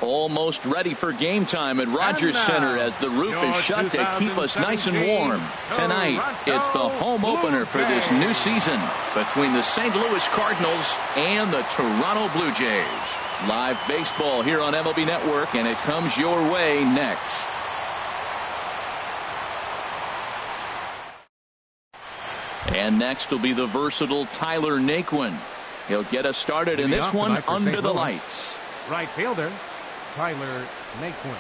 Almost ready for game time at Rogers Center as the roof is shut to keep us nice and warm. Tonight, it's the home opener for this new season between the St. Louis Cardinals and the Toronto Blue Jays. Live baseball here on MLB Network, and it comes your way next. And next will be the versatile Tyler Naquin. He'll get us started in this one under the lights. Right fielder, Tyler Naquin.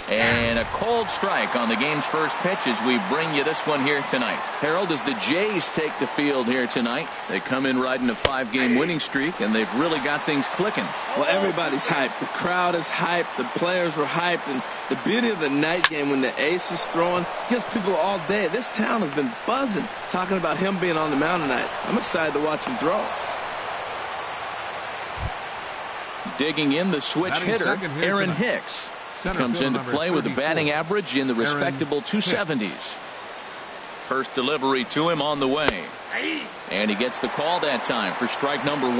And a cold strike on the game's first pitch as we bring you this one here tonight. Harold, as the Jays take the field here tonight, they come in riding a 5-game winning streak, and they've really got things clicking. Well, everybody's hyped. The crowd is hyped. The players were hyped. And the beauty of the night game when the ace is throwing gives people all day. This town has been buzzing talking about him being on the mound tonight. I'm excited to watch him throw. Digging in, the switch hitter, Aaron Hicks. Comes into play with a batting average in the respectable 270s. First delivery to him on the way. And he gets the call that time for strike number 1.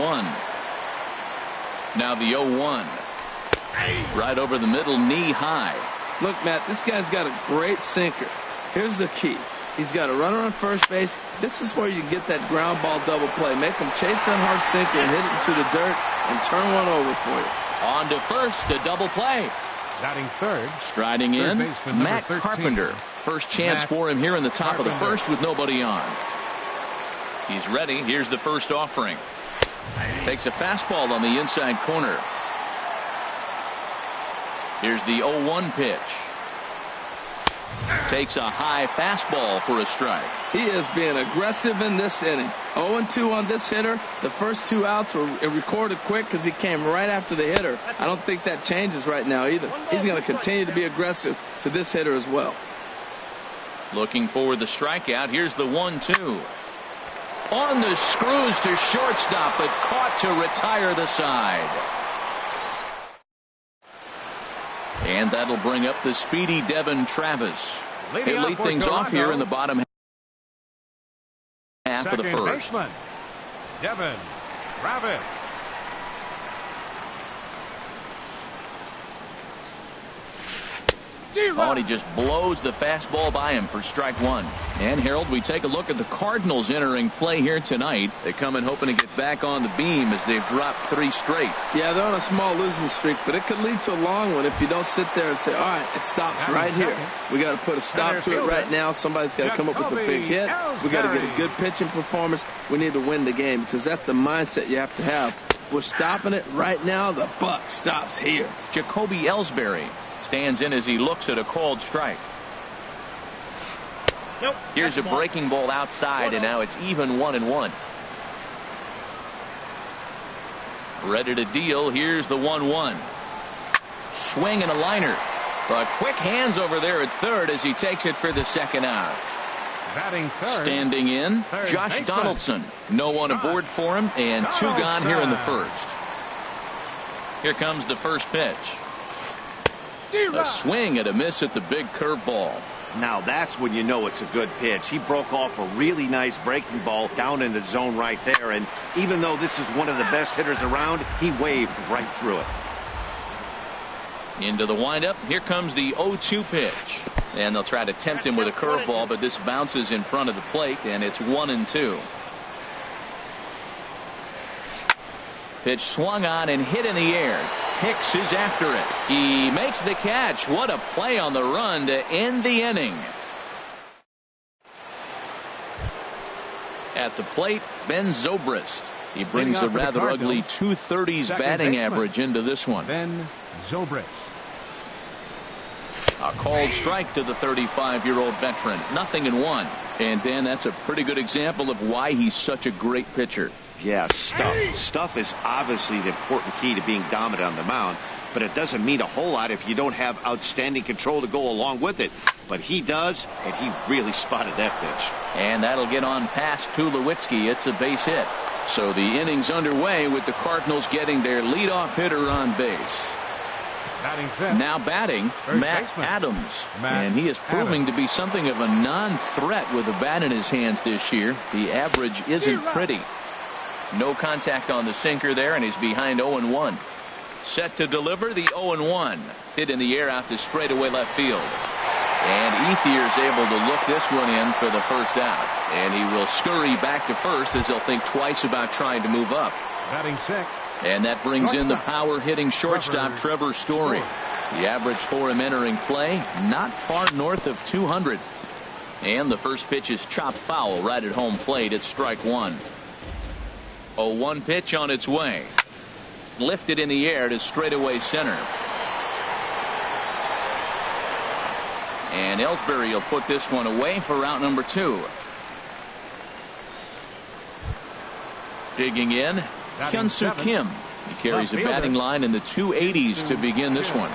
Now the 0-1. Right over the middle, knee high. Look, Matt, this guy's got a great sinker. Here's the key. He's got a runner on first base. This is where you get that ground ball double play. Make him chase that hard sinker and hit it into the dirt and turn one over for you. On to first, a double play. Batting third. Striding in, Matt Carpenter. First chance for him here in the top of the first with nobody on. He's ready. Here's the first offering. Takes a fastball on the inside corner. Here's the 0-1 pitch. Takes a high fastball for a strike. He is being aggressive in this inning. 0-2 on this hitter. The first 2 outs were recorded quick because he came right after the hitter. I don't think that changes right now either. He's going to continue to be aggressive to this hitter as well. Looking for the strikeout. Here's the 1-2. On the screws to shortstop, but caught to retire the side. And that'll bring up the speedy Devin Travis. He'll lead things off here in the bottom half of the first. Baseman, Devin Travis. Oh, and he just blows the fastball by him for strike 1. And Harold, we take a look at the Cardinals entering play here tonight. They come in hoping to get back on the beam as they've dropped 3 straight. Yeah, they're on a small losing streak, but it could lead to a long one if you don't sit there and say, all right, it stops right here. We got to put a stop to it right now. Somebody's got to come up with a big hit. We got to get a good pitching performance. We need to win the game because that's the mindset you have to have. We're stopping it right now. The buck stops here. Jacoby Ellsbury stands in as he looks at a called strike. Here's a breaking ball outside, and now it's even 1-1. Ready to deal. Here's the 1-1. Swing and a liner. But quick hands over there at third as he takes it for the second out. Batting third. Standing in, Josh Donaldson. No one aboard for him, and 2 gone here in the first. Here comes the first pitch. A swing and a miss at the big curveball. Now that's when you know it's a good pitch. He broke off a really nice breaking ball down in the zone right there. And even though this is one of the best hitters around, he waved right through it. Into the windup. Here comes the 0-2 pitch. And they'll try to tempt him with a curveball, but this bounces in front of the plate, and it's 1-2. Pitch swung on and hit in the air. Hicks is after it. He makes the catch. What a play on the run to end the inning. At the plate, Ben Zobrist. He brings a rather ugly 230s batting average into this one. Ben Zobrist. A called strike to the 35-year-old veteran. 0-1. And Dan, that's a pretty good example of why he's such a great pitcher. Yeah, stuff is obviously the important key to being dominant on the mound, but it doesn't mean a whole lot if you don't have outstanding control to go along with it. But he does, and he really spotted that pitch. And that'll get on past Tulowitzki. It's a base hit. So the inning's underway with the Cardinals getting their leadoff hitter on base. Now batting, Matt Adams. And he is proving to be something of a non-threat with a bat in his hands this year. The average isn't pretty. No contact on the sinker there, and he's behind 0-1. Set to deliver the 0-1. Hit in the air out to straightaway left field. And Ethier's able to look this one in for the first out. And he will scurry back to first as he'll think twice about trying to move up. Batting sixth. And that brings in the power-hitting shortstop, Trevor Story. The average for him entering play, not far north of 200. And the first pitch is chopped foul right at home plate. It's strike one. 0-1 pitch on its way. Lifted in the air to straightaway center. And Ellsbury will put this one away for out number 2. Digging in, Hyun-Soo Kim. He carries a batting line in the 280s to begin this one.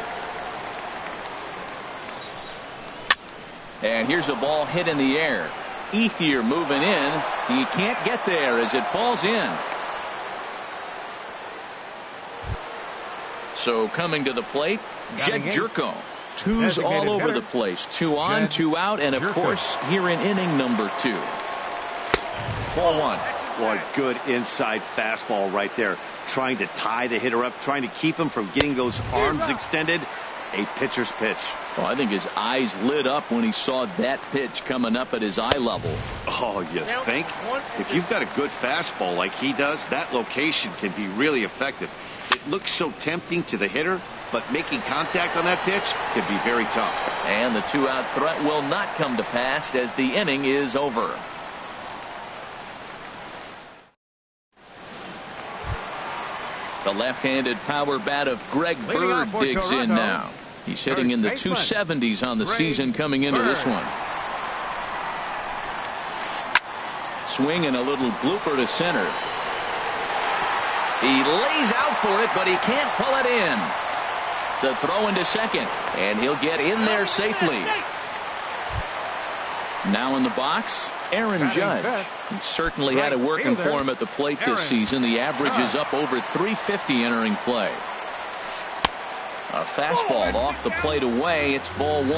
And here's a ball hit in the air. Ethier moving in. He can't get there as it falls in. So coming to the plate, Jed Jerko. Twos all over the place. 2 on, 2 out, and of course here in inning number 2. Ball 1. Boy, good inside fastball right there. Trying to tie the hitter up, trying to keep him from getting those arms extended. A pitcher's pitch. Well, I think his eyes lit up when he saw that pitch coming up at his eye level. Oh, you think? If you've got a good fastball like he does, that location can be really effective. It looks so tempting to the hitter, but making contact on that pitch can be very tough. And the 2-out threat will not come to pass as the inning is over. The left-handed power bat of Greg Bird digs in now. He's hitting in the 270s on the season coming into this one. Swing and a little blooper to center. He lays out for it, but he can't pull it in. The throw into second, and he'll get in there safely. Now in the box, Aaron Judge. He certainly had it working for him at the plate this season. The average is up over 350 entering play. A fastball off the plate away. It's ball 1.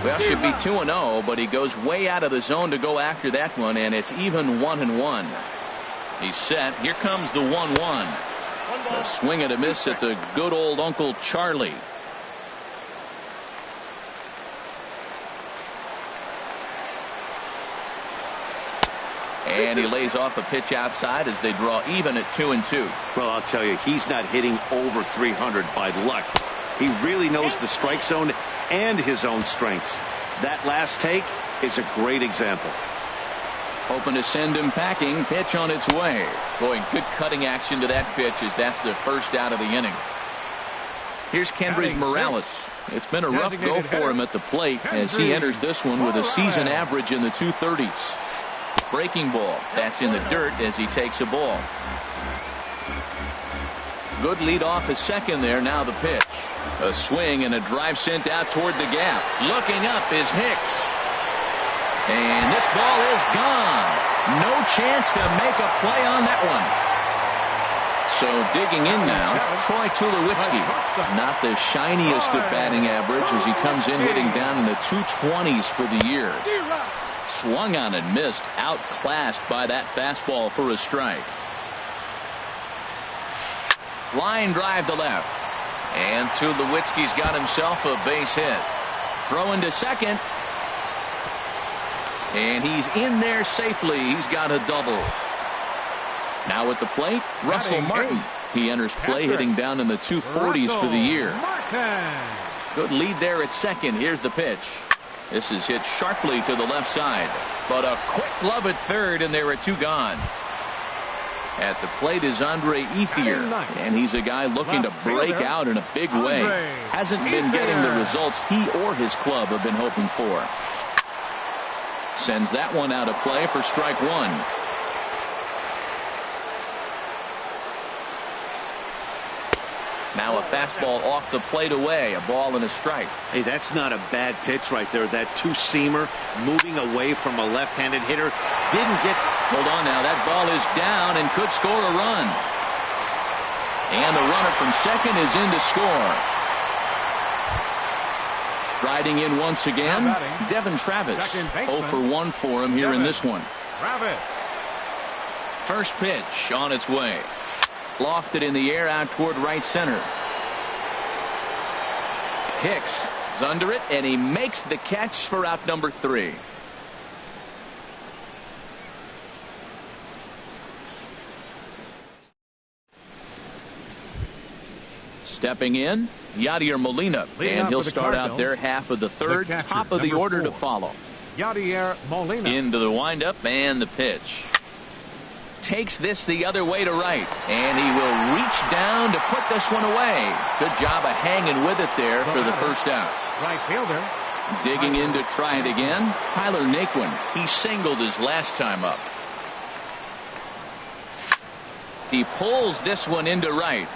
Well, should be 2-0, but he goes way out of the zone to go after that one, and it's even 1-1. He's set. Here comes the 1-1. A swing and a miss at the good old Uncle Charlie. And he lays off a pitch outside as they draw even at 2-2. Well, I'll tell you, he's not hitting over 300 by luck. He really knows the strike zone and his own strengths. That last take is a great example. Hoping to send him packing. Pitch on its way. Boy, good cutting action to that pitch as that's the first out of the inning. Here's Kendrys Morales. It's been a rough go for him at the plate as he enters this one with a season average in the 230s. Breaking ball. That's in the dirt as he takes a ball. Good lead off his second there. Now the pitch. A swing and a drive sent out toward the gap. Looking up is Hicks. And this ball is gone. No chance to make a play on that one. So digging in now, Troy Tulowitzki. Not the shiniest of batting average as he comes in hitting down in the 220s for the year. Swung on and missed, outclassed by that fastball for a strike. Line drive to left. And Tulowitzki's got himself a base hit. Throw into second. And he's in there safely. He's got a double. Now at the plate, Russell Martin. He enters play hitting down in the 240s for the year. Good lead there at second. Here's the pitch. This is hit sharply to the left side. But a quick glove at third, and there are 2 gone. At the plate is Andre Ethier, and he's a guy looking to break out in a big way. Hasn't been getting the results he or his club have been hoping for. Sends that one out of play for strike 1. Now a fastball off the plate away, a ball and a strike. Hey, that's not a bad pitch right there. That 2-seamer moving away from a left-handed hitter. Didn't get... Hold on now, that ball is down and could score a run. And the runner from second is in to score. Striding in once again, Devin Travis. 0 for 1 for him here in this one. First pitch on its way. Lofted in the air out toward right center. Hicks is under it, and he makes the catch for out number 3. Stepping in, Yadier Molina, and he'll start out there half of the third. Top of the order to follow. Yadier Molina. Into the windup and the pitch. Takes this the other way to right, and he will reach down to put this one away. Good job of hanging with it there for the first out. Right fielder. Digging in to try it again, Tyler Naquin. He singled his last time up. He pulls this one into right.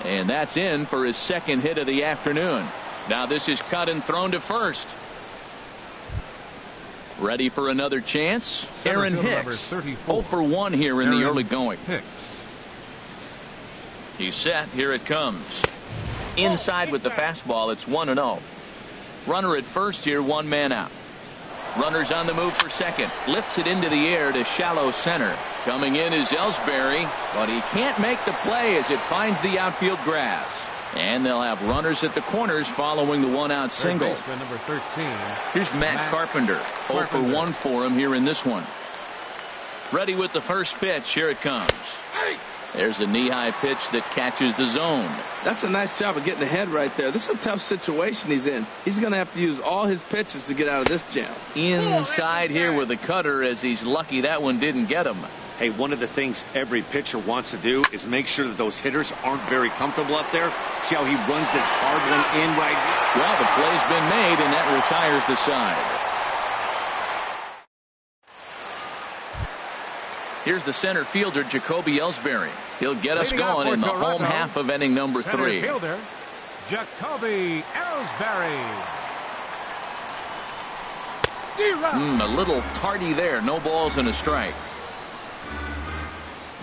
And that's in for his second hit of the afternoon. Now this is cut and thrown to first. Ready for another chance? Aaron Hicks. 0 for 1 here in the early going. He's set. Here it comes. Inside with the fastball. It's 1-0. Runner at first here, 1 man out. Runner's on the move for second. Lifts it into the air to shallow center. Coming in is Ellsbury, but he can't make the play as it finds the outfield grass. And they'll have runners at the corners following the 1-out single. Number 13. Here's Matt Carpenter. 0 for 1 for him here in this one. Ready with the first pitch. Here it comes. There's a knee-high pitch that catches the zone. That's a nice job of getting ahead right there. This is a tough situation he's in. He's going to have to use all his pitches to get out of this jam. Inside here with a cutter, as he's lucky that one didn't get him. Hey, one of the things every pitcher wants to do is make sure that those hitters aren't very comfortable up there. See how he runs this hard one in right here? Well, the play's been made, and that retires the side. Here's the center fielder, Jacoby Ellsbury. He'll get us going in the home half of inning number 3. Center fielder, Jacoby Ellsbury. A little tardy there. No balls and a strike.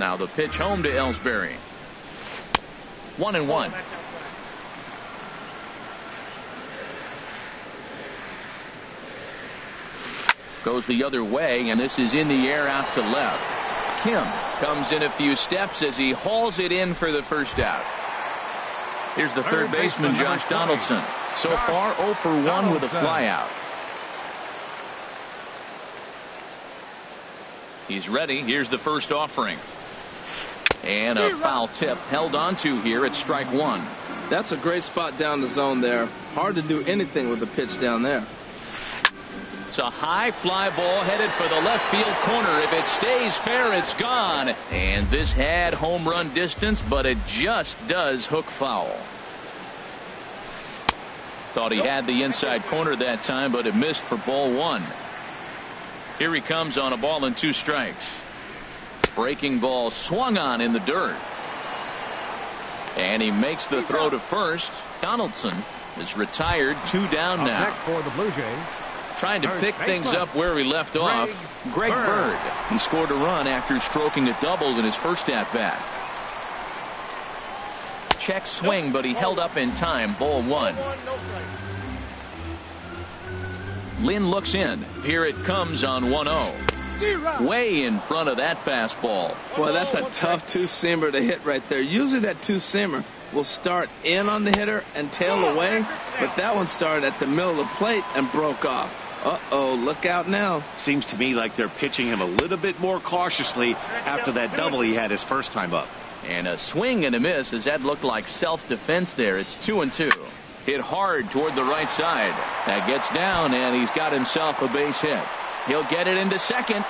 Now the pitch home to Ellsbury. 1-1. Goes the other way, and this is in the air out to left. Kim comes in a few steps as he hauls it in for the first out. Here's the third baseman, Josh Donaldson. So far 0 for 1 with a flyout. He's ready. Here's the first offering. And a foul tip held onto here at strike 1. That's a great spot down the zone there. Hard to do anything with the pitch down there. It's a high fly ball headed for the left field corner. If it stays fair, it's gone. And this had home run distance, but it just does hook foul. Thought he had the inside corner that time, but it missed for ball 1. Here he comes on a ball and 2 strikes. Breaking ball swung on in the dirt. And he makes the throw to first. Donaldson is retired, 2 down now. Next for the Blue Jays. Trying to pick things up where he left off. Greg Bird. He scored a run after stroking a double in his first at-bat. Check swing, but he held up in time. Ball 1. Lynn looks in. Here it comes on 1-0. Way in front of that fastball. Boy, that's a tough 2-seamer to hit right there. Usually that 2-seamer will start in on the hitter and tail away, but that one started at the middle of the plate and broke off. Uh-oh, look out now. Seems to me like they're pitching him a little bit more cautiously after that double he had his first time up. And a swing and a miss, as that looked like self-defense there. It's 2-2. Hit hard toward the right side. That gets down, and he's got himself a base hit. He'll get it into second.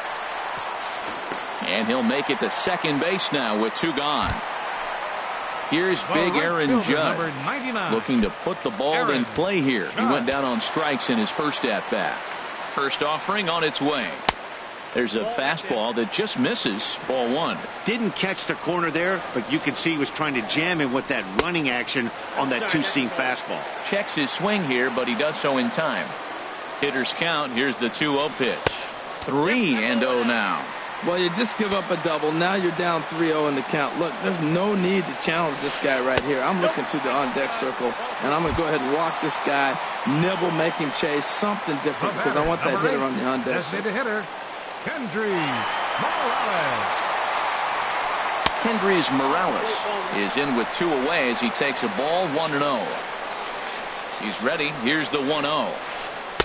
And he'll make it to second base now with 2 gone. Here's big Aaron Judd looking to put the ball in play here. He went down on strikes in his first at-bat. First offering on its way. There's a fastball that just misses. Ball 1. Didn't catch the corner there, but you can see he was trying to jam him with that running action on that 2-seam fastball. Checks his swing here, but he does so in time. Hitters count. Here's the 2-0 pitch. 3-0 now. Well, you just give up a double. Now you're down 3-0 in the count. Look, there's no need to challenge this guy right here. I'm looking to the on-deck circle, and I'm going to go ahead and walk this guy, nibble, make him chase, something different, because I want that hitter on the on-deck circle. Hitter, Kendrys Morales is in with 2 away as he takes a ball 1-0. He's ready. Here's the 1-0.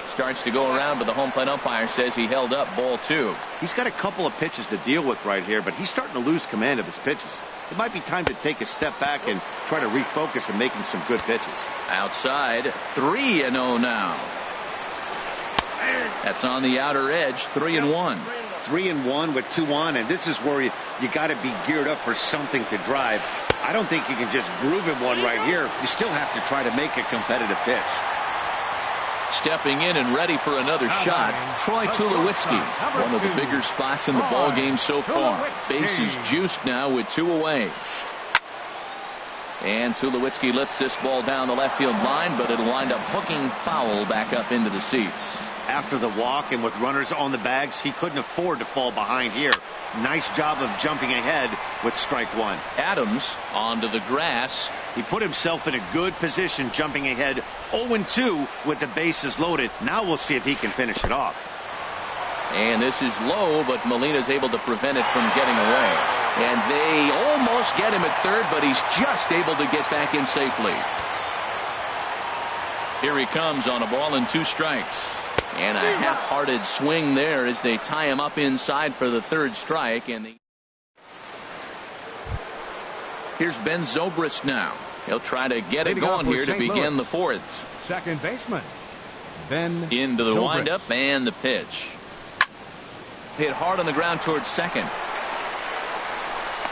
Starts to go around, but the home plate umpire says he held up ball 2. He's got a couple of pitches to deal with right here, but he's starting to lose command of his pitches. It might be time to take a step back and try to refocus and make him some good pitches. Outside, 3-0 now. That's on the outer edge, 3-1. 3-1 with 2 on, and this is where you got to be geared up for something to drive. I don't think you can just groove him one right here. You still have to try to make a competitive pitch. Stepping in and ready for another shot, Troy Tulowitzki. One of the bigger spots in the ball game so far. Base is juiced now with 2 away. And Tulowitzki lifts this ball down the left field line, but it'll wind up hooking foul back up into the seats. After the walk and with runners on the bags, he couldn't afford to fall behind here. Nice job of jumping ahead with strike 1. Adams onto the grass. He put himself in a good position jumping ahead 0-2 with the bases loaded. Now we'll see if he can finish it off. And this is low, but Molina's able to prevent it from getting away. And they almost get him at third, but he's just able to get back in safely. Here he comes on a ball and 2 strikes. And a half-hearted swing there as they tie him up inside for the 3rd strike. And here's Ben Zobrist now. He'll try to get it going here to begin the 4th. Second baseman, Ben into the Zobrist. windup and the pitch. Hit hard on the ground towards second.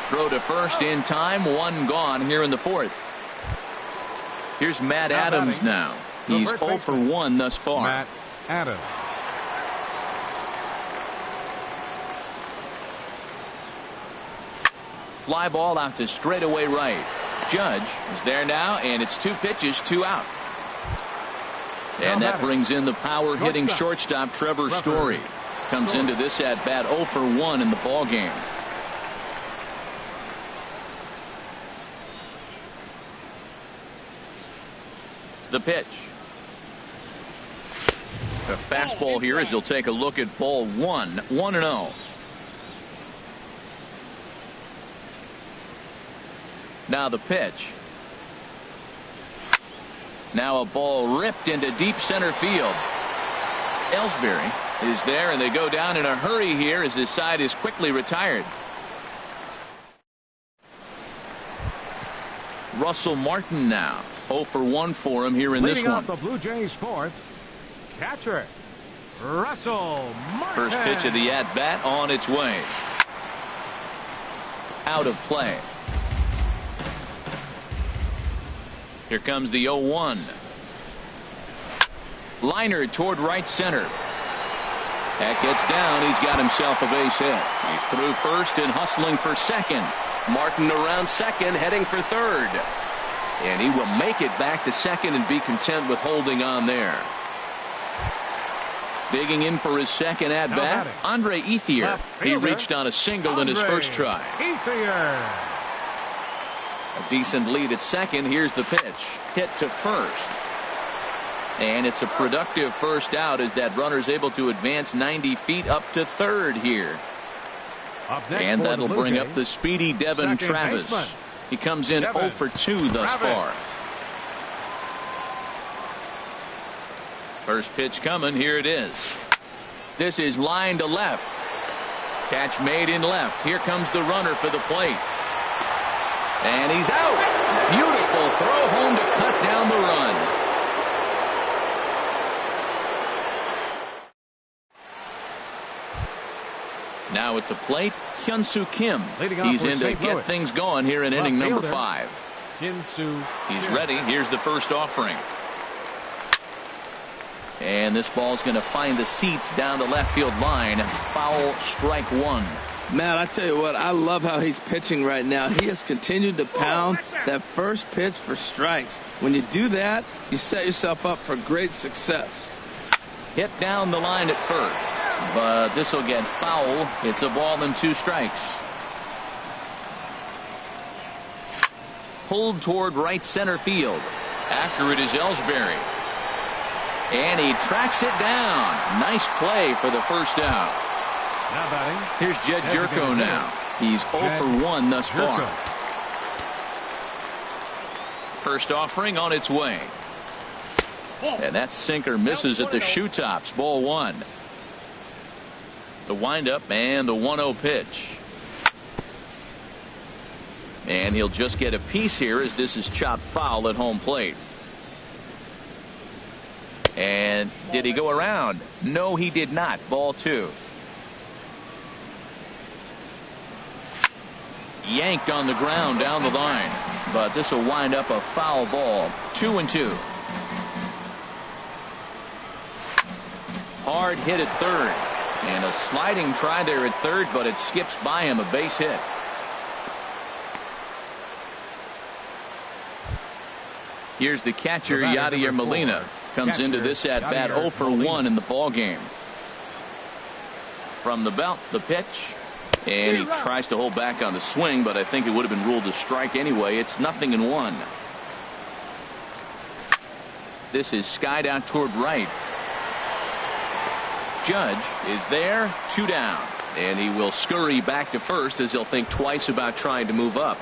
Throw to first in time. 1 gone here in the 4th. Here's Matt Adams now. He's 0 for 1 thus far. Matt Adams. Fly ball out to straightaway right. Judge is there now, and it's 2 pitches, 2 out. And that brings in the power hitting shortstop Trevor Story. Comes into this at bat 0 for 1 in the ball game. The pitch. The fastball here as he'll take a look at ball 1. 1-0. Now the pitch. Now a ball ripped into deep center field. Ellsbury is there, and they go down in a hurry here as his side is quickly retired. Russell Martin now 0 for 1 for him here in this one. The Blue Jays 4th, catcher Russell Martin. First pitch of the at bat on its way. Out of play. Here comes the 0-1. Liner toward right center. That gets down. He's got himself a base hit. He's through first and hustling for second. Martin around second, heading for third. And he will make it back to second and be content with holding on there. Digging in for his second at bat, Andre Ethier. He reached on a single in his first try. Ethier. A decent lead at second. Here's the pitch. Hit to first. And it's a productive first out as that runner's able to advance 90 feet up to third here. And that'll bring up the speedy Devin Travis. Baseman. He comes in 0 for 2 thus far. First pitch coming. Here it is. This is line to left. Catch made in left. Here comes the runner for the plate. And he's out. Beautiful throw home to cut down the run. Now at the plate, Hyun-Soo Kim. He's in to get things going here in inning number 5. He's ready. Here's the first offering. And this ball's going to find the seats down the left field line. Foul, strike 1. Matt, I tell you what, I love how he's pitching right now. He has continued to pound that first pitch for strikes. When you do that, you set yourself up for great success. Hit down the line at first. but this will get foul. It's a ball and 2 strikes. Pulled toward right center field. After it is Ellsbury. And he tracks it down. Nice play for the first out. Now batting. Here's Jed Jerko now. He's 0 for 1 thus far. First offering on its way. And that sinker misses at the shoe tops. Ball 1. The windup and the 1-0 pitch. And he'll just get a piece here as this is chopped foul at home plate. And did he go around? No, he did not. Ball 2. Yanked on the ground down the line. But this will wind up a foul ball. 2-2. Hard hit at third. And a sliding try there at third, but it skips by him. A base hit. Here's the catcher, Yadier Molina. Comes into this at bat 0 for 1 in the ball game. From the belt, the pitch. And he tries to hold back on the swing, but I think it would have been ruled a strike anyway. It's 0-1. This is skied out toward right. Judge is there, 2 down. And he will scurry back to first as he'll think twice about trying to move up.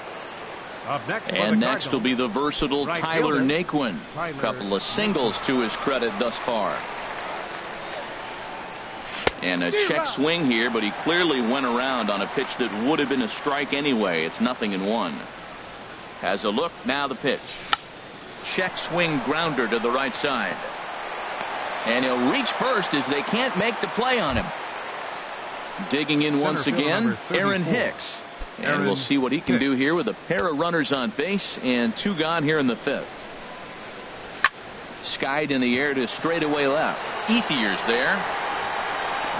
And next will be the versatile Tyler Naquin. A couple of singles to his credit thus far. And a check swing here, but he clearly went around on a pitch that would have been a strike anyway. It's 0-1. Has a look, now the pitch. Check swing grounder to the right side. And he'll reach first as they can't make the play on him. Digging in once again, Aaron Hicks. And we'll see what he can do here with a pair of runners on base and 2 gone here in the 5th. Skied in the air to straightaway left. Ethier's there.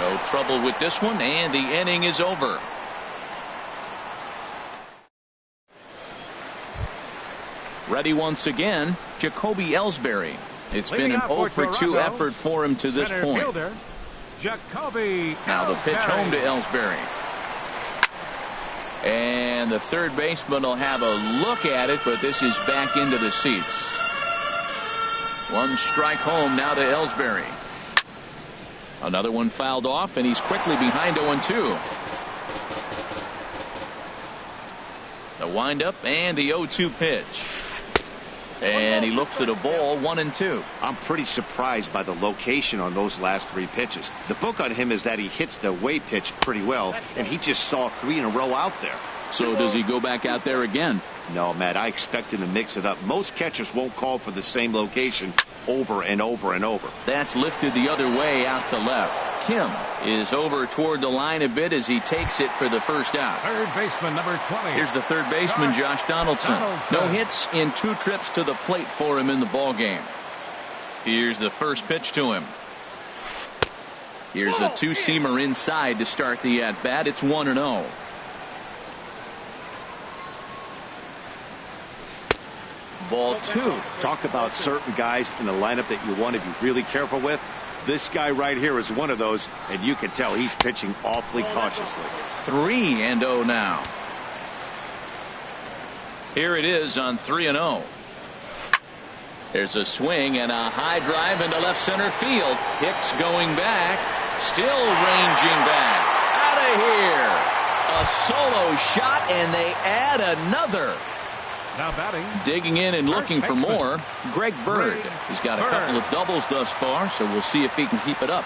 No trouble with this one, and the inning is over. Ready once again, Jacoby Ellsbury. It's been an 0 for 2 effort for him to this point. Now the pitch home to Ellsbury. And the third baseman will have a look at it, but this is back into the seats. 1 strike home now to Ellsbury. Another one fouled off, and he's quickly behind 0-2. The windup and the 0-2 pitch. And he looks at a ball, 1-2. I'm pretty surprised by the location on those last 3 pitches. The book on him is that he hits the away pitch pretty well, and he just saw 3 in a row out there. So does he go back out there again? No, Matt, I expect him to mix it up. Most catchers won't call for the same location over and over and over. That's lifted the other way out to left. Kim is over toward the line a bit as he takes it for the first out. Third baseman number 20. Here's the third baseman, Josh Donaldson. No hits in 2 trips to the plate for him in the ball game. Here's the first pitch to him. Here's a 2-seamer inside to start the at bat. It's 1-0. Ball 2. Talk about certain guys in the lineup that you want to be really careful with. This guy right here is one of those, and you can tell he's pitching awfully cautiously. 3-0 now. Here it is on 3-0. There's a swing and a high drive into left center field. Hicks going back, still ranging back. Out of here. A solo shot, and they add another. Now batting. Digging in and looking for more, Greg Bird. He's got a couple of doubles thus far, so we'll see if he can keep it up.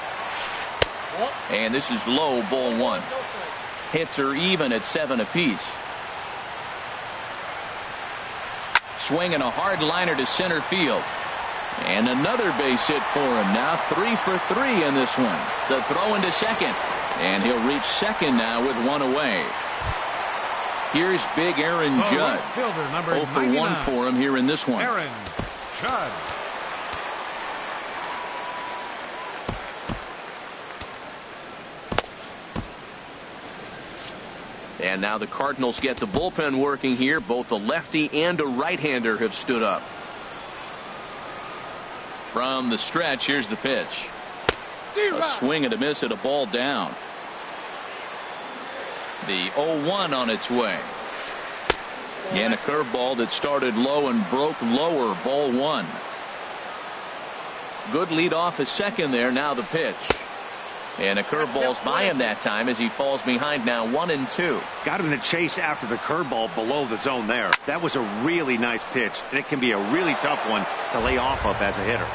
And this is low, ball 1. Hits are even at 7 apiece. Swinging a hard liner to center field. And another base hit for him. Now 3 for 3 in this one. The throw into second. And he'll reach second now with 1 away. Here's big Aaron Judd. 0 for 1 for him here in this one. Aaron Judd. And now the Cardinals get the bullpen working here. Both a lefty and a right-hander have stood up. From the stretch, here's the pitch. A swing and a miss at a ball down. The 0-1 on its way. And a curveball that started low and broke lower. Ball 1. Good lead off his second there. Now the pitch. And a curveball's by him that time as he falls behind now 1-2. Got him in the chase after the curveball below the zone there. That was a really nice pitch, and it can be a really tough one to lay off of as a hitter.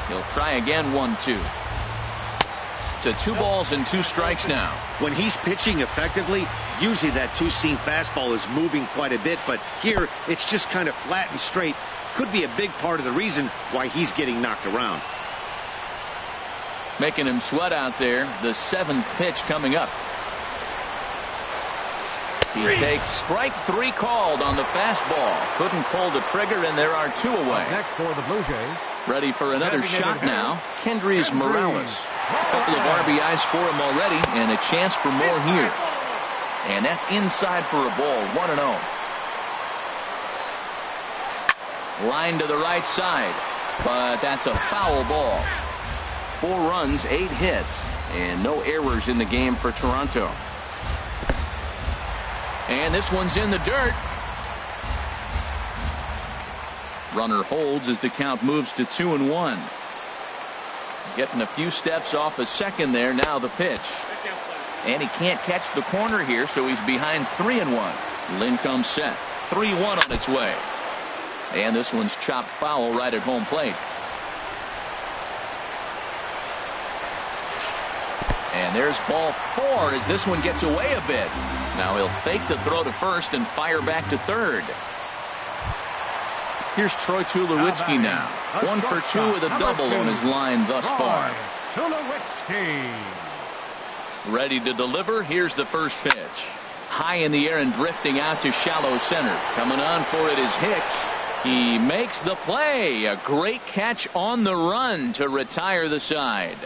He'll try again. 1-2. To 2 balls and 2 strikes now. When he's pitching effectively, usually that two-seam fastball is moving quite a bit, but here it's just kind of flat and straight. Could be a big part of the reason why he's getting knocked around. Making him sweat out there. The 7th pitch coming up. He takes strike 3 called on the fastball. Couldn't pull the trigger, and there are 2 away. Next for the Blue Jays. Ready for another shot now. Kendrys Morales. A couple of RBIs for him already, and a chance for more here. And that's inside for a ball. 1-0. Line to the right side, but that's a foul ball. 4 runs, 8 hits, and no errors in the game for Toronto. And this one's in the dirt. Runner holds as the count moves to 2-1. Getting a few steps off a second there. Now the pitch. And he can't catch the corner here, so he's behind 3-1. Lynn comes set. 3-1 on its way. And this one's chopped foul right at home plate. And there's ball 4 as this one gets away a bit. Now he'll fake the throw to first and fire back to third. Here's Troy Tulowitzki now. 1 for 2 with a double on his line thus far. Tulowitzki. Ready to deliver. Here's the first pitch. High in the air and drifting out to shallow center. Coming on for it is Hicks. He makes the play. A great catch on the run to retire the side.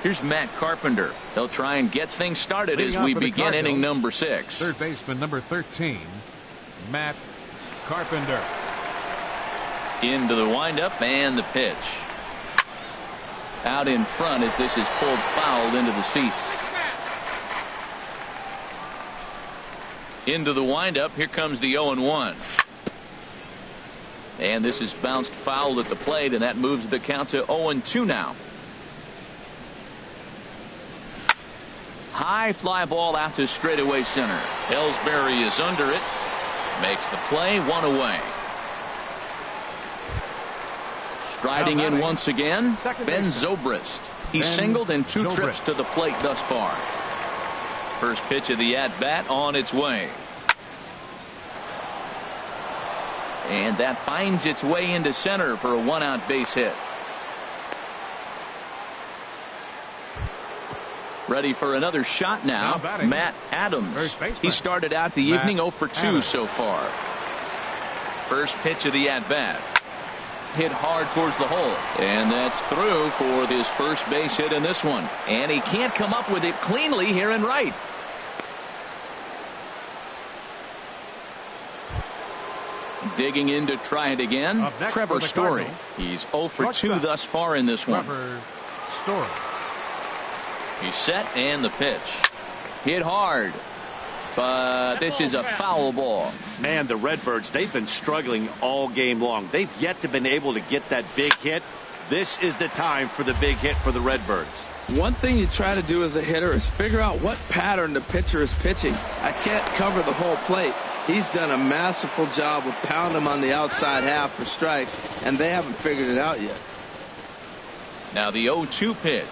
Here's Matt Carpenter. They'll try and get things started as we begin inning number 6. Third baseman number 13, Matt Carpenter. Into the windup and the pitch. Out in front as this is pulled foul into the seats. Into the windup. Here comes the 0-1. And this is bounced foul at the plate, and that moves the count to 0-2 now. High fly ball out to straightaway center. Ellsbury is under it. Makes the play. 1 away. Striding in once again, Ben Zobrist. He's singled in 2 trips to the plate thus far. First pitch of the at-bat on its way. And that finds its way into center for a 1-out base hit. Ready for another shot now. Matt Adams. He started out the evening 0 for 2 so far. First pitch of the at-bat. Hit hard towards the hole. And that's through for his first base hit in this one. And he can't come up with it cleanly here in right. Digging in to try it again. Trevor Story. He's 0 for 2 thus far in this one. Trevor Story. He's set and the pitch. Hit hard. But this is a foul ball. Man, the Redbirds, they've been struggling all game long. They've yet to been able to get that big hit. This is the time for the big hit for the Redbirds. One thing you try to do as a hitter is figure out what pattern the pitcher is pitching. I can't cover the whole plate. He's done a masterful job of pounding them on the outside half for strikes, and they haven't figured it out yet. Now the 0-2 pitch.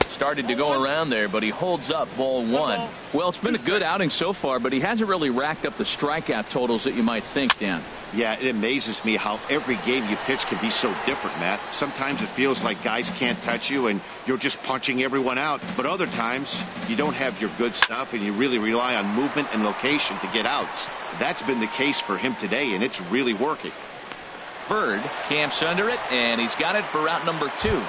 Started to go around there, but he holds up ball 1. Well, it's been a good outing so far, but he hasn't really racked up the strikeout totals that you might think, Dan. Yeah, it amazes me how every game you pitch can be so different, Matt. Sometimes it feels like guys can't touch you and you're just punching everyone out. But other times you don't have your good stuff and you really rely on movement and location to get outs. That's been the case for him today, and it's really working. Bird camps under it, and he's got it for route number 2.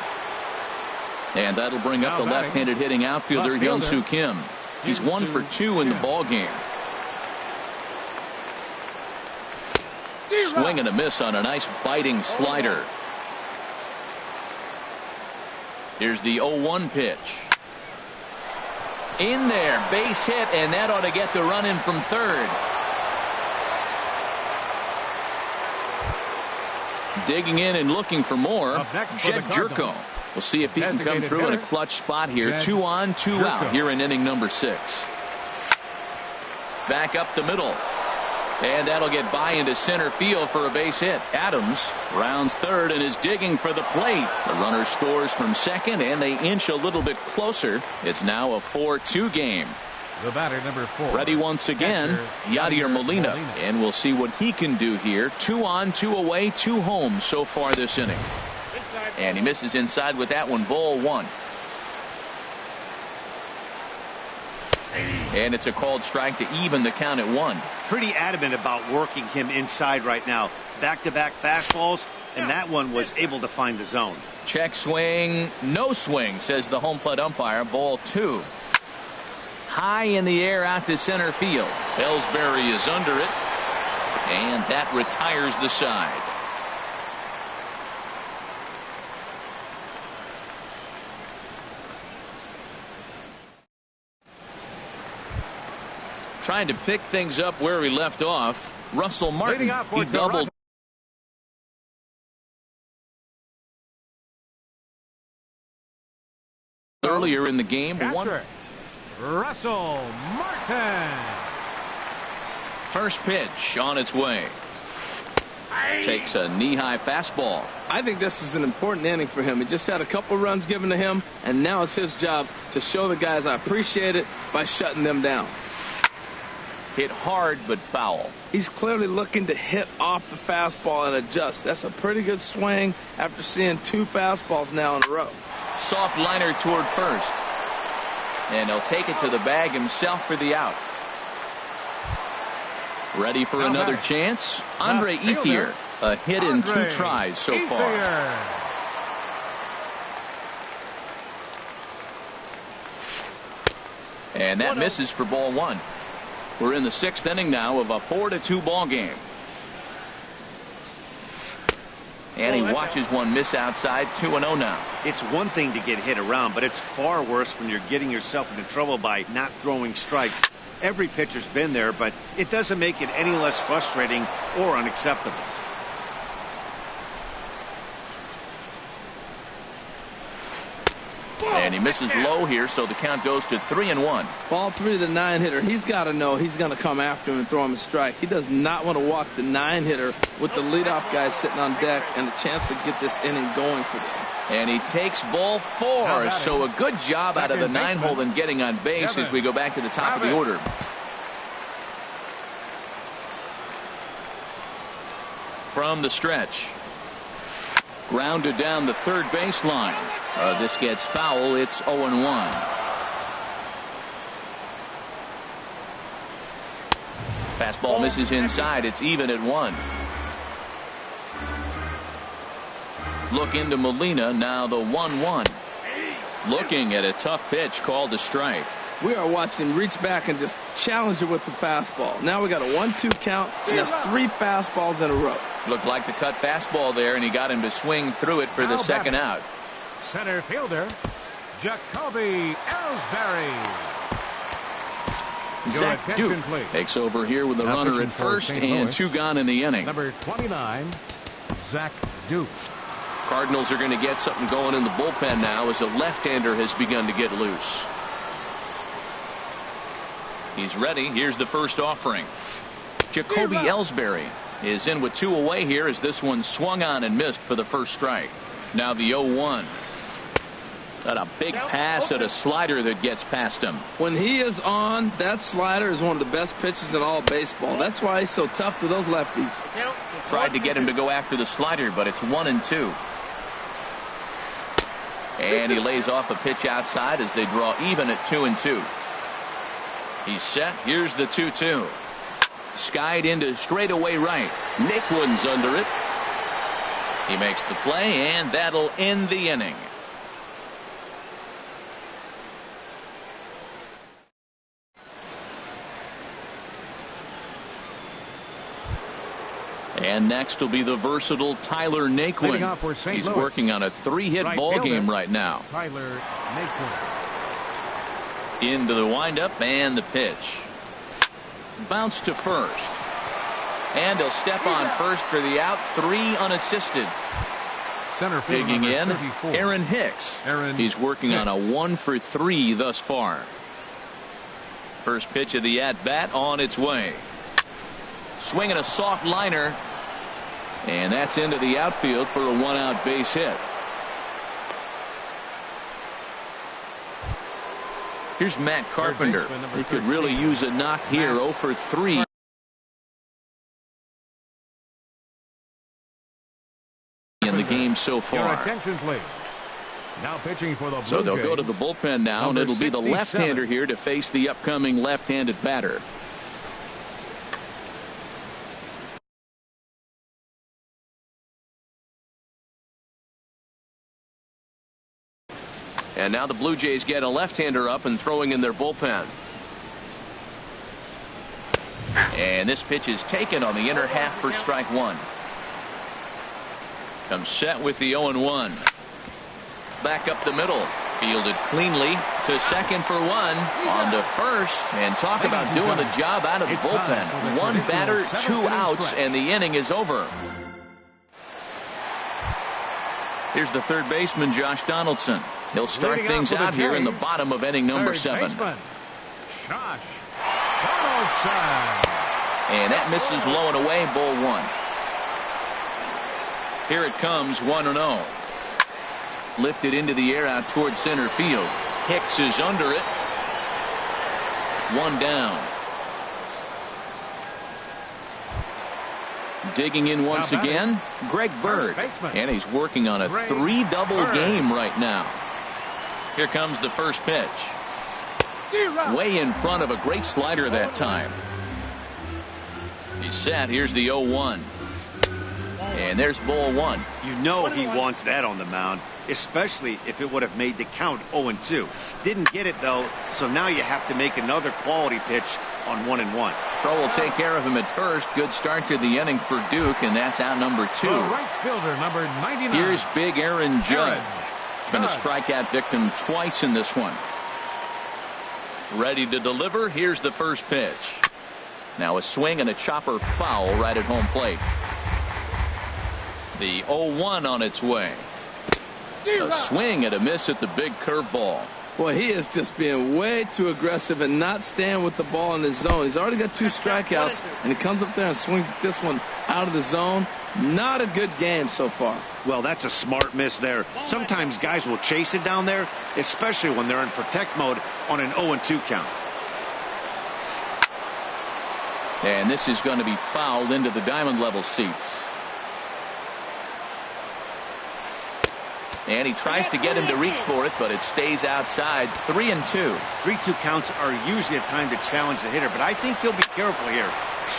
And that'll bring up the left-handed hitting outfielder Hyun-Soo Kim. He's 1 for 2 in the ball game. swing and a miss on a nice biting slider. Here's the 0-1 pitch. In there, base hit, and that ought to get the run in from third. Digging in and looking for more, Jed Jerko. We'll see if he can come through in a clutch spot here. 2 on, 2 out here in inning number 6. Back up the middle. And that'll get by into center field for a base hit. Adams rounds third and is digging for the plate. The runner scores from second, and they inch a little bit closer. It's now a 4-2 game. The batter, number 4. Ready once again, Yadier Molina. And we'll see what he can do here. 2 on, 2 away, 2 home so far this inning. And he misses inside with that one. Ball 1. And it's a called strike to even the count at 1. Pretty adamant about working him inside right now. Back-to-back fastballs, and that one was able to find the zone. Check swing, no swing, says the home plate umpire. Ball 2. High in the air out to center field. Ellsbury is under it, and that retires the side. Trying to pick things up where he left off. Russell Martin, he doubled earlier in the game. Russell Martin. First pitch on its way. Takes a knee-high fastball. I think this is an important inning for him. He just had a couple runs given to him, and now it's his job to show the guys I appreciate it by shutting them down. Hit hard but foul. He's clearly looking to hit off the fastball and adjust. That's a pretty good swing after seeing 2 fastballs now in a row. Soft liner toward first. And he'll take it to the bag himself for the out. Ready for another chance? Andre Ethier. A hit in 2 tries so far. And that misses for ball 1. We're in the 6th inning now of a 4-2 ball game. And he watches one miss outside. 2-0 now. It's one thing to get hit around, but it's far worse when you're getting yourself into trouble by not throwing strikes. Every pitcher's been there, but it doesn't make it any less frustrating or unacceptable. And he misses low here, so the count goes to 3-1. Ball 3 to the 9-hitter. He's got to know he's going to come after him and throw him a strike. He does not want to walk the 9-hitter with the leadoff guy sitting on deck and a chance to get this inning going for them. And he takes ball 4. So a good job out of the 9-hole in getting on base as we go back to the top of the order. From the stretch. Grounded down the third baseline. This gets foul. It's 0-1. Fastball misses inside. It's even at 1. Look into Molina. Now the 1-1. Looking at a tough pitch called a strike. We are watching him reach back and just challenge it with the fastball. Now we got a 1-2 count, and that's 3 fastballs in a row. Looked like the cut fastball there, and he got him to swing through it for the second out. Center fielder, Jacoby Ellsbury. Zach Duke takes over here with a runner at first and 2 gone in the inning. Number 29, Zach Duke. Cardinals are going to get something going in the bullpen now as a left-hander has begun to get loose. He's ready. Here's the first offering. Jacoby Ellsbury is in with 2 away here as this one swung on and missed for the first strike. Now the 0-1. Got a big pass at a slider that gets past him. When he is on, that slider is one of the best pitches in all baseball. That's why he's so tough to those lefties. Tried to get him to go after the slider, but it's 1-2. And he lays off a pitch outside as they draw even at 2-2. He's set. Here's the 2-2. Skied into straightaway right. Nick Wood's under it. He makes the play, and that'll end the inning. And next will be the versatile Tyler Naquin. He's working on a 3-hit ball game right now. Tyler Naquin. Into the windup and the pitch. Bounce to first. And he'll step on first for the out. 3 unassisted. Center field digging in, 34. Aaron Hicks. He's working on a 1 for 3 thus far. First pitch of the at-bat on its way. Swinging a soft liner. And that's into the outfield for a 1-out base hit. Here's Matt Carpenter. He could really use a knock here. 0 for 3. In the game so far. Your attention, please. Now pitching for the Blue So they'll Jays, go to the bullpen now, and it'll be the left-hander here to face the upcoming left-handed batter. And now the Blue Jays get a left-hander up and throwing in their bullpen. And this pitch is taken on the inner half for strike 1. Comes set with the 0-1. Back up the middle. Fielded cleanly to second for 1. On to first. And talk about doing the job out of the bullpen. 1 batter, 2 outs, and the inning is over. Here's the third baseman, Josh Donaldson. He'll start things out here in the bottom of inning number 7. Josh Donaldson. And that misses low and away, ball 1. Here it comes, 1-0. Lifted into the air out towards center field. Hicks is under it. 1 down. Digging in once again, Greg Bird. And he's working on a 3-double game right now. Here comes the first pitch. Way in front of a great slider that time. He's set. Here's the 0-1. And there's ball 1. You know he wants that on the mound, especially if it would have made the count 0-2. Didn't get it, though, so now you have to make another quality pitch on 1-1. Throw will take care of him at first. Good start to the inning for Duke, and that's out number 2. The right fielder, number 99. Here's big Aaron Judge. Been a strikeout victim twice in this one. Ready to deliver. Here's the first pitch. Now a swing and a chopper foul right at home plate. The 0-1 on its way. A swing and a miss at the big curveball. Boy, he is just being way too aggressive and not staying with the ball in the zone. He's already got 2 strikeouts, and he comes up there and swings this one out of the zone. Not a good game so far. Well, that's a smart miss there. Sometimes guys will chase it down there, especially when they're in protect mode on an 0-2 count. And this is going to be fouled into the diamond level seats. And he tries to get him to reach for it, but it stays outside. 3-2. 3-2 counts are usually a time to challenge the hitter, but I think he'll be careful here.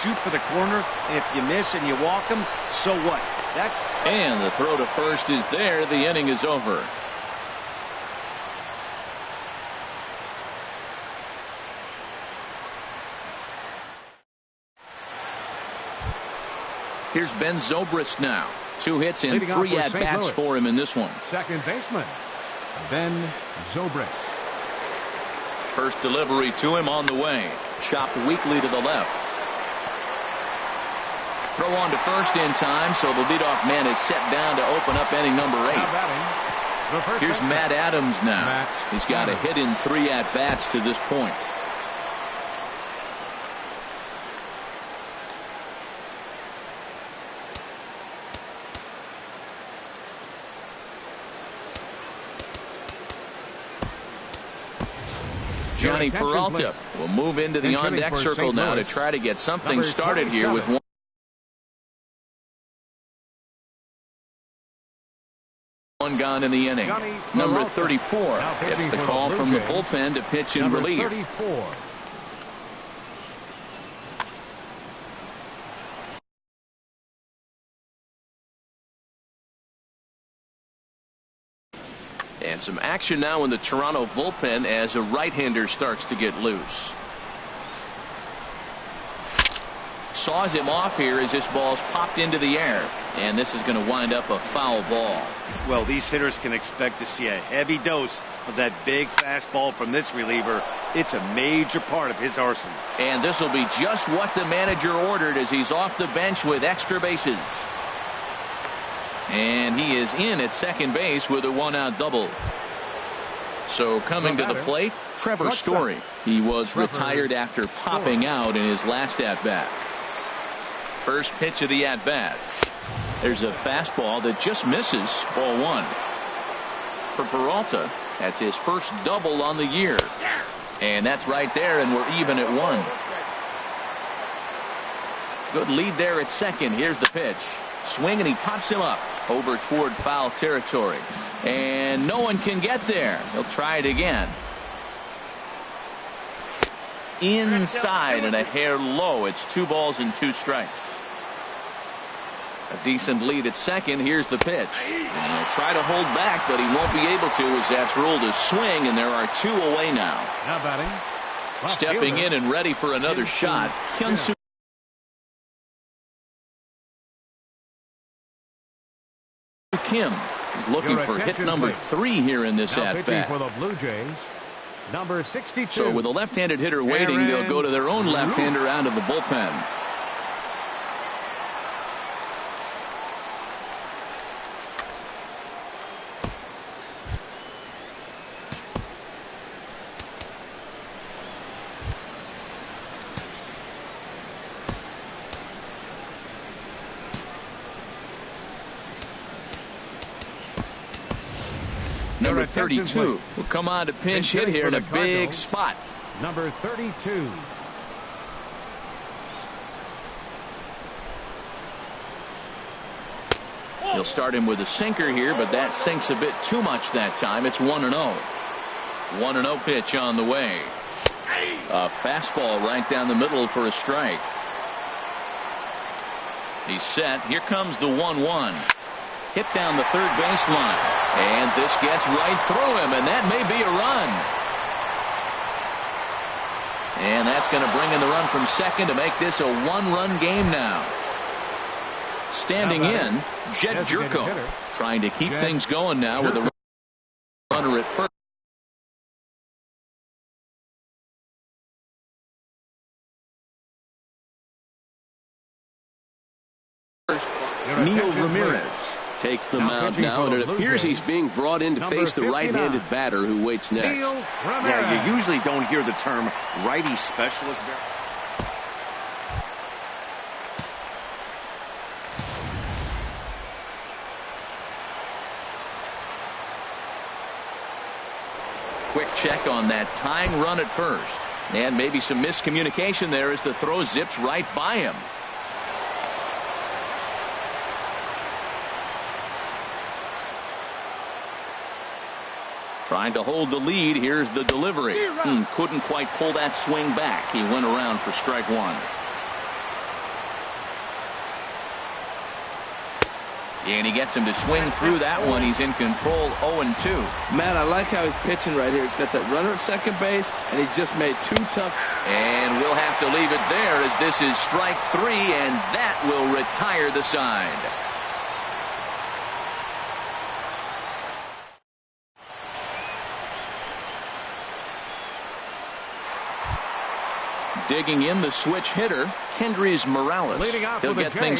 Shoot for the corner, and if you miss and you walk him, so what? And the throw to first is there. The inning is over. Here's Ben Zobrist now. 2 hits and 3 at-bats for him in this one. Second baseman, Ben Zobrist. First delivery to him on the way. Chopped weakly to the left. Throw on to first in time, so the leadoff man is set down to open up inning number 8. Here's Matt Adams now. He's got a hit in 3 at-bats to this point. Johnny Peralta will move into the on-deck circle now to try to get something started here with 1 gone in the inning. Number 34 gets the call from the bullpen to pitch in relief. 34. And some action now in the Toronto bullpen as a right-hander starts to get loose. saws him off here as this ball's popped into the air. And this is going to wind up a foul ball. Well, these hitters can expect to see a heavy dose of that big fastball from this reliever. It's a major part of his arsenal. And this will be just what the manager ordered as he's off the bench with extra bases. And he is in at second base with a one-out double. So coming to the plate, Trevor Story. He was retired after popping out in his last at-bat. First pitch of the at-bat. There's a fastball that just misses, ball one. For Peralta, that's his first double on the year. And that's right there, and we're even at one. Good lead there at second. Here's the pitch. Swing, and he pops him up over toward foul territory. And no one can get there. He'll try it again. Inside and a hair low. It's 2 balls and 2 strikes. A decent lead at second. Here's the pitch. And he'll try to hold back, but he won't be able to as that's ruled a swing, and there are 2 away now. Now batting. Stepping in and ready for another shot, Hyun-Soo Kim is looking for hit number 3 here in this at-bat. For the Blue Jays, number 62. So with a left-handed hitter waiting, they'll go to their own left-hander out of the bullpen. Number 32 will come on to pinch hit here in a big spot. Number 32. He'll start him with a sinker here, but that sinks a bit too much that time. It's 1-0. 1-0 pitch on the way. A fastball right down the middle for a strike. He's set. Here comes the 1-1. Hit down the third baseline. And this gets right through him, and that may be a run. And that's going to bring in the run from second to make this a 1-run game now. Standing in, Jed Jerko, trying to keep things going now with a runner at first. Neil Ramirez takes the mound now, and it appears he's being brought in to face the right-handed batter who waits next. Yeah, you usually don't hear the term righty specialist there. Quick check on that tying run at first. And maybe some miscommunication there as the throw zips right by him. Trying to hold the lead. Here's the delivery. Couldn't quite pull that swing back. He went around for strike 1. And he gets him to swing through that one. He's in control, 0-2. Matt, I like how he's pitching right here. He's got that runner at second base, and he just made 2 tough. And we'll have to leave it there as this is strike 3, and that will retire the side. Digging in the switch hitter, Kendrys Morales. He'll get things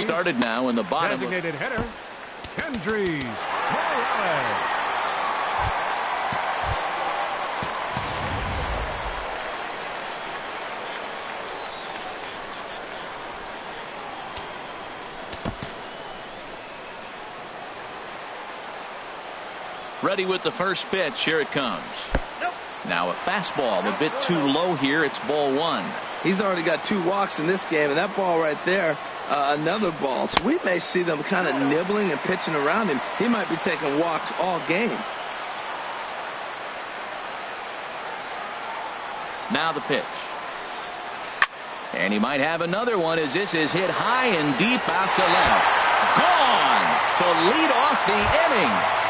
started now in the bottom. Designated hitter, Kendrys Morales. Ready with the first pitch. Here it comes. Now a fastball a bit too low here. It's ball 1. He's already got 2 walks in this game, and that ball right there, another ball. So we may see them kind of nibbling and pitching around him. He might be taking walks all game. Now the pitch. And he might have another one as this is hit high and deep out to left. Gone to lead off the inning.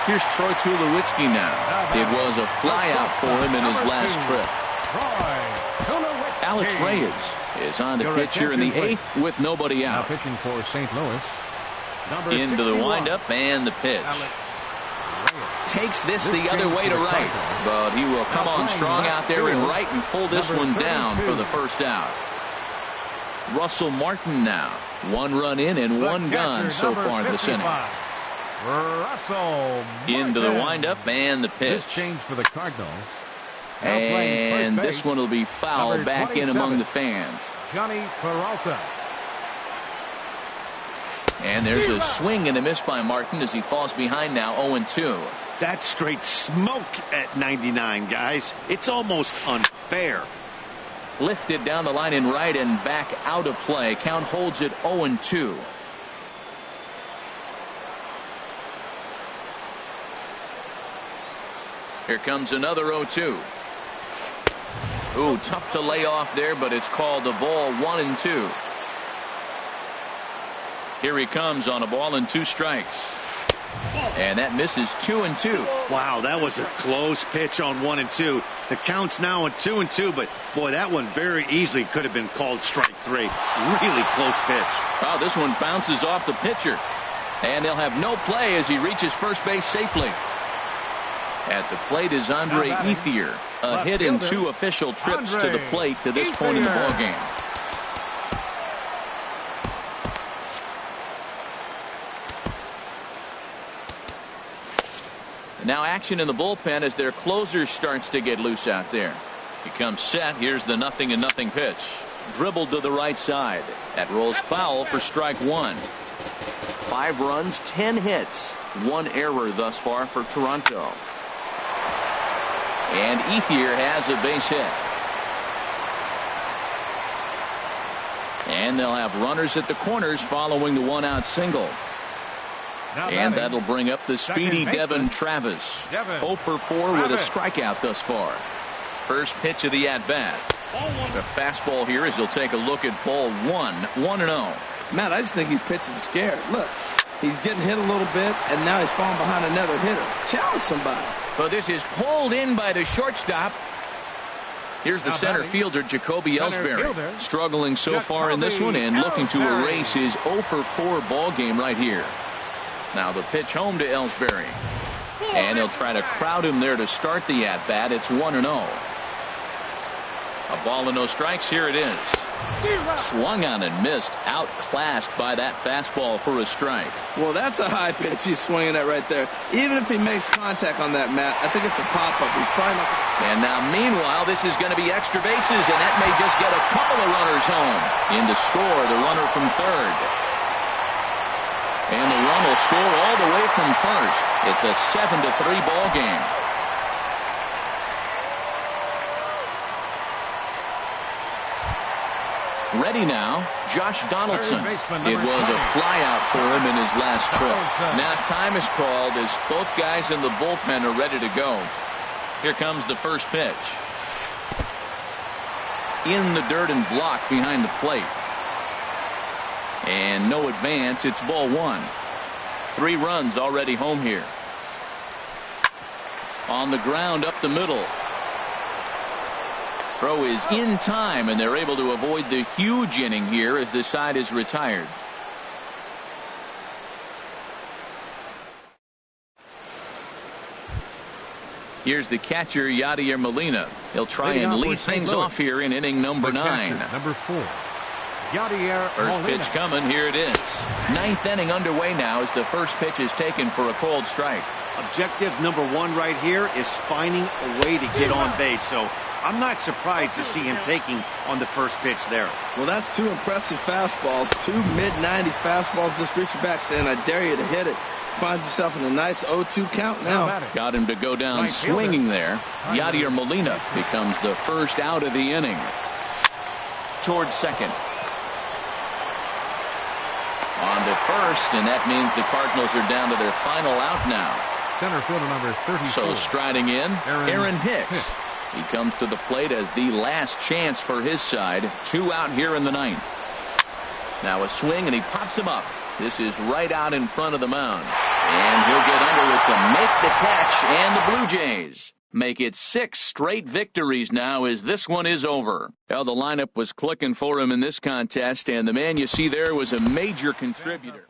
Here's Troy Tulowitzki now. It was a flyout for him in his last trip. Alex Reyes is on the pitch here in the 8th with nobody out. Now pitching for St. Louis. Into the windup and the pitch. Takes this the other way to right, but he will come on strong out there in right and pull this one down for the first out. Russell Martin now. 1 run in and 1 gone so far this inning. Into the windup and the pitch. This change for the Cardinals. And this one will be fouled back in among the fans. Johnny Peralta. And there's a swing and a miss by Martin as he falls behind now 0-2. That's straight smoke at 99, guys. It's almost unfair. Lifted down the line in right and back out of play. Count holds it 0-2. Here comes another 0-2. Ooh, tough to lay off there, but it's called the ball 1-2. Here he comes on a ball and 2 strikes. And that misses 2-2. Wow, that was a close pitch on 1-2. The count's now on 2-2, but boy, that one very easily could have been called strike 3. Really close pitch. Wow, this one bounces off the pitcher. And they'll have no play as he reaches first base safely. At the plate is Andre Ethier. A hit in 2 official trips to the plate to this point in the ballgame. Now action in the bullpen as their closer starts to get loose out there. He comes set. Here's the 0-0 pitch. Dribbled to the right side. That rolls foul for strike 1. 5 runs, 10 hits. 1 error thus far for Toronto. And Ethier has a base hit. And they'll have runners at the corners following the 1-out single. And that'll bring up the speedy Devin Travis. 0 for 4 with a strikeout thus far. First pitch of the at-bat. The fastball here as he'll take a look at ball 1. 1-0. Matt, I just think he's pitching scared. Look, he's getting hit a little bit, and now he's falling behind another hitter. Challenge somebody. So this is pulled in by the shortstop. Here's the center fielder, Jacoby Ellsbury. Struggling so far in this one and looking to erase his 0 for 4 ball game right here. Now the pitch home to Ellsbury. And he'll try to crowd him there to start the at-bat. It's 1-0. A ball and no strikes. Here it is. Swung on and missed. Outclassed by that fastball for a strike. Well, that's a high pitch he's swinging at right there. Even if he makes contact on that, Matt, I think it's a pop-up. He's probably not. And now, meanwhile, this is going to be extra bases, and that may just get a couple of runners home. In to score, the runner from third. And the run will score all the way from first. It's a 7-3 ball game. Ready now, Josh Donaldson. It was a flyout for him in his last trip. Now time is called as both guys in the bullpen are ready to go. Here comes the first pitch. In the dirt and blocked behind the plate. And no advance. It's ball 1. 3 runs already home here. On the ground up the middle. Throw is in time, and they're able to avoid the huge inning here as the side is retired. Here's the catcher, Yadier Molina. He'll try and lead things off here in inning number 9. Number 4. Yadier First Molina. pitch coming. Here it is. 9th inning underway now as the first pitch is taken for a called strike. Objective number 1 right here is finding a way to get on base. So I'm not surprised to see him taking on the first pitch there. Well, that's 2 impressive fastballs. 2 mid-90s fastballs just reaching back saying, I dare you to hit it. Finds himself in a nice 0-2 count now. Got him to go down swinging there. Yadier Molina becomes the first out of the inning. Towards second. On to first, and that means the Cardinals are down to their final out now. Center fielder number 34. So striding in, Aaron Hicks. He comes to the plate as the last chance for his side. 2 out here in the 9th. Now a swing, and he pops him up. This is right out in front of the mound. And he'll get under it to make the catch, and the Blue Jays make it 6 straight victories now as this one is over. Well, the lineup was clicking for him in this contest, and the man you see there was a major contributor.